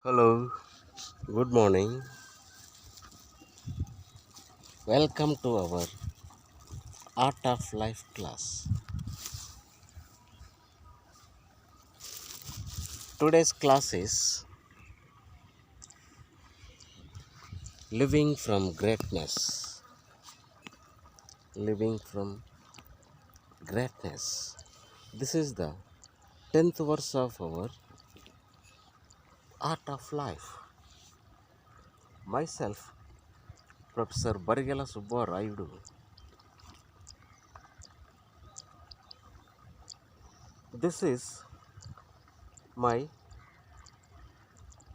Hello, good morning. Welcome to our Art of Life class. Today's class is Living from Greatness. Living from Greatness. This is the 10th verse of our Art of Life. Myself, Professor Barigala Subba Rayudu. This is my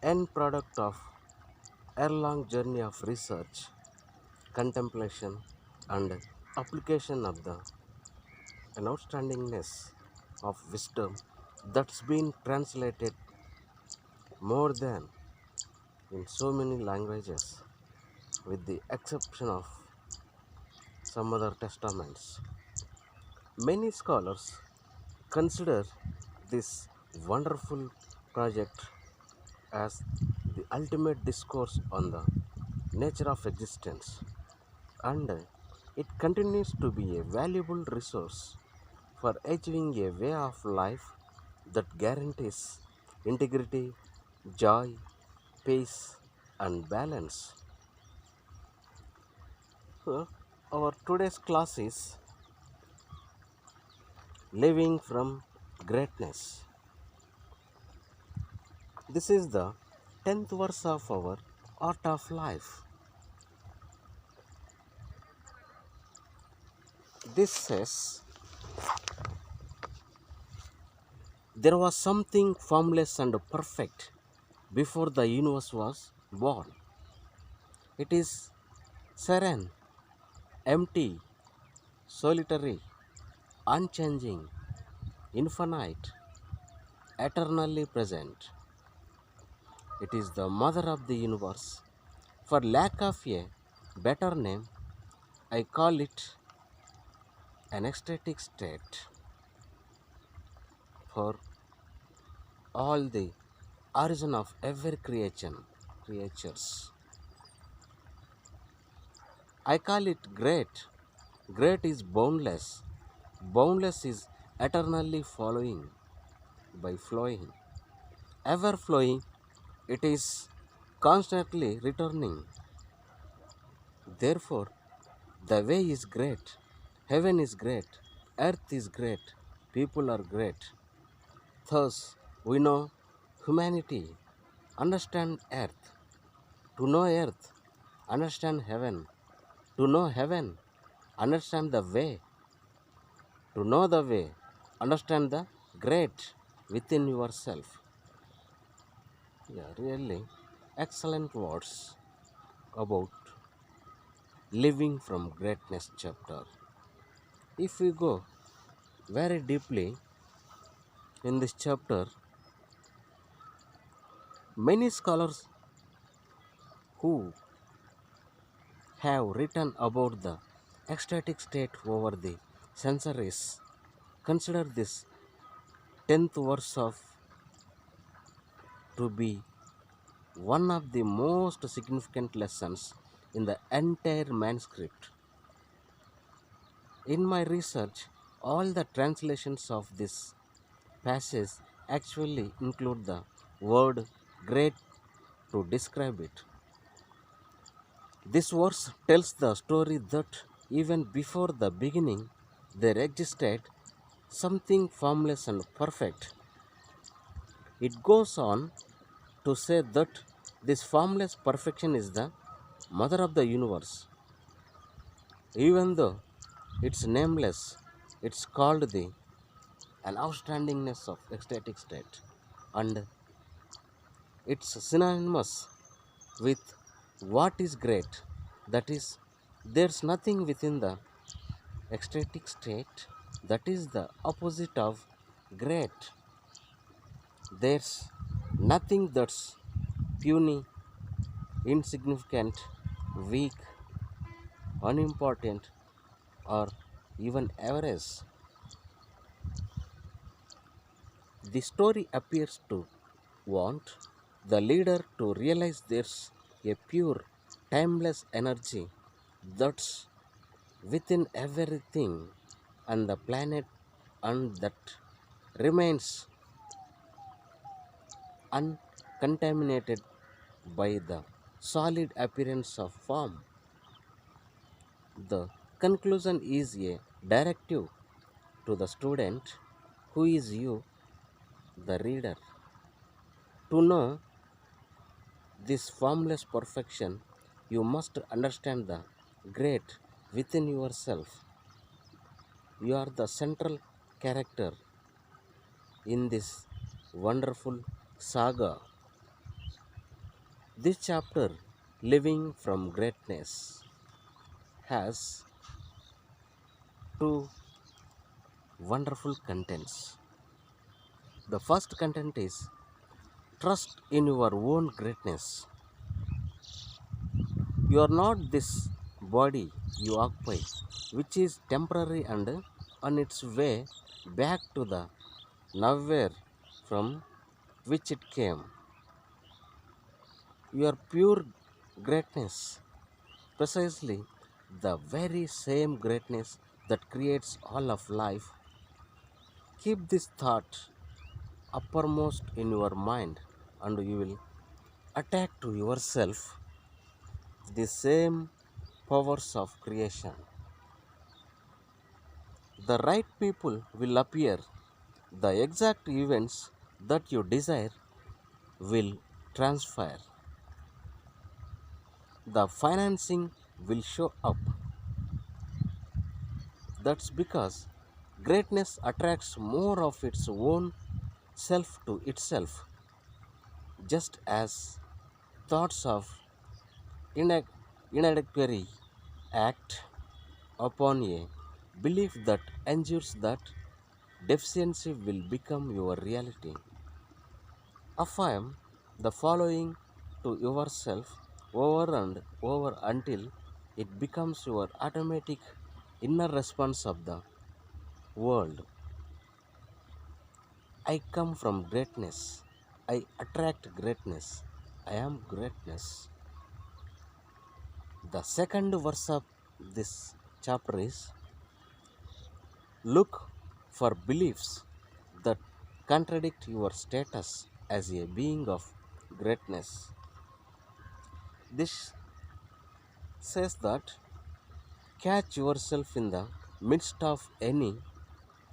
end product of a long journey of research, contemplation, and application of the an outstandingness of wisdom that's been translated more than in so many languages, with the exception of some other testaments. Many scholars consider this wonderful project as the ultimate discourse on the nature of existence, and it continues to be a valuable resource for achieving a way of life that guarantees integrity, joy, peace, and balance. So, our today's class is Living from Greatness. This is the 10th verse of our Art of Life. This says, there was something formless and perfect before the universe was born. It is serene, empty, solitary, unchanging, infinite, eternally present. It is the mother of the universe. For lack of a better name, I call it an ecstatic state. For all the origin of every creatures. I call it great. Great is boundless. Boundless is eternally following by flowing. Ever flowing, it is constantly returning. Therefore, the way is great, heaven is great, earth is great, people are great. Thus, we know humanity, understand earth. To know earth, understand heaven. To know heaven, understand the way. To know the way, understand the great within yourself. Yeah, really excellent words about living from greatness chapter. If we go very deeply in this chapter, many scholars who have written about the ecstatic state over the centuries consider this 10th verse of to be one of the most significant lessons in the entire manuscript. In my research, all the translations of this passage actually include the word great to describe it. This verse tells the story that even before the beginning, there existed something formless and perfect. It goes on to say that this formless perfection is the mother of the universe. Even though it's nameless, it's called the an outstandingness of ecstatic state, and it's synonymous with what is great. That is, there's nothing within the ecstatic state that is the opposite of great. There's nothing that's puny, insignificant, weak, unimportant, or even average. The story appears to want The leader to realize there's a pure, timeless energy that's within everything on the planet and that remains uncontaminated by the solid appearance of form. The conclusion is a directive to the student, who is you, the reader. To know this formless perfection, you must understand the great within yourself. You are the central character in this wonderful saga. This chapter, Living from Greatness, has two wonderful contents. The first content is trust in your own greatness. You are not this body you occupy, which is temporary and on its way back to the nowhere from which it came. Your pure greatness, precisely the very same greatness that creates all of life. Keep this thought uppermost in your mind, and you will attack to yourself the same powers of creation. The right people will appear. The exact events that you desire will transpire. The financing will show up. That's because greatness attracts more of its own self to itself, just as thoughts of inac- inadequacy act upon a belief that ensures that deficiency will become your reality. Affirm the following to yourself over and over until it becomes your automatic inner response of the world. I come from greatness. I attract greatness. I am greatness. The second verse of this chapter is look for beliefs that contradict your status as a being of greatness. This says that catch yourself in the midst of any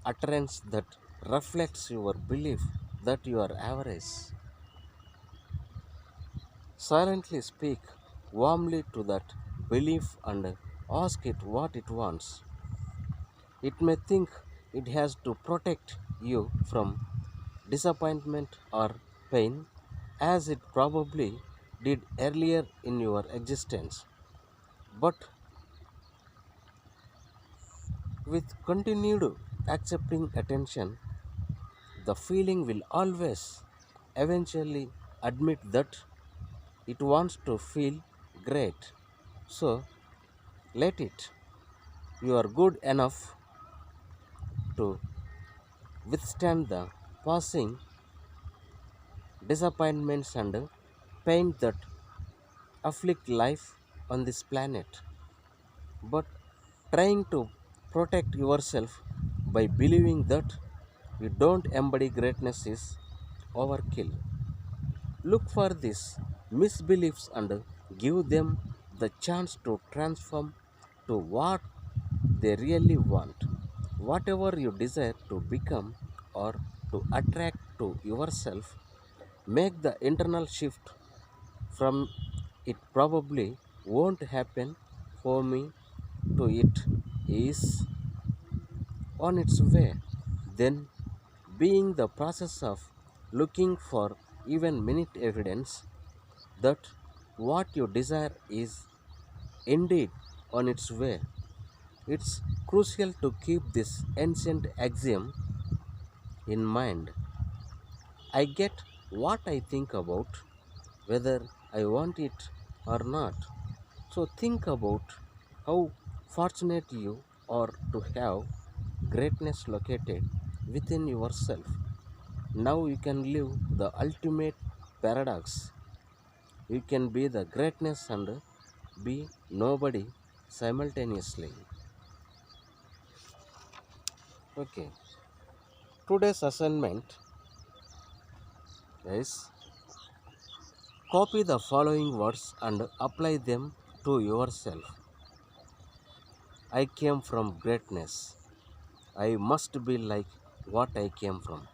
utterance that reflects your belief that you are average. Silently speak warmly to that belief and ask it what it wants. It may think it has to protect you from disappointment or pain, as it probably did earlier in your existence. But with continued accepting attention, the feeling will always eventually admit that it wants to feel great. So let it. You are good enough to withstand the passing disappointments and pain that afflict life on this planet. But trying to protect yourself by believing that you don't embody greatness is overkill. Look for these misbeliefs and give them the chance to transform to what they really want. Whatever you desire to become or to attract to yourself, make the internal shift from it probably won't happen for me to it is on its way. Then, being the process of looking for even minute evidence that what you desire is indeed on its way. It's crucial to keep this ancient axiom in mind. I get what I think about, whether I want it or not. So think about how fortunate you are to have greatness located within yourself. Now you can live the ultimate paradox. You can be the greatness and be nobody simultaneously. Okay. Today's assignment is copy the following words and apply them to yourself. I came from greatness. I must be like what I came from.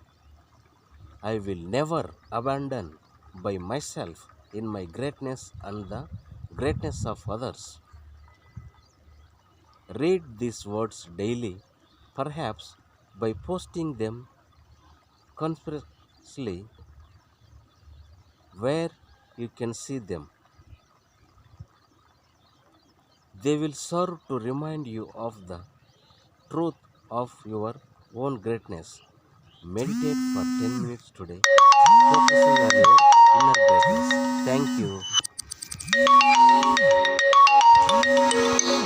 I will never abandon by myself in my greatness and the greatness of others. Read these words daily, perhaps by posting them conspicuously where you can see them. They will serve to remind you of the truth of your own greatness. Meditate for 10 minutes today, focusing on your inner greatness. Thank you.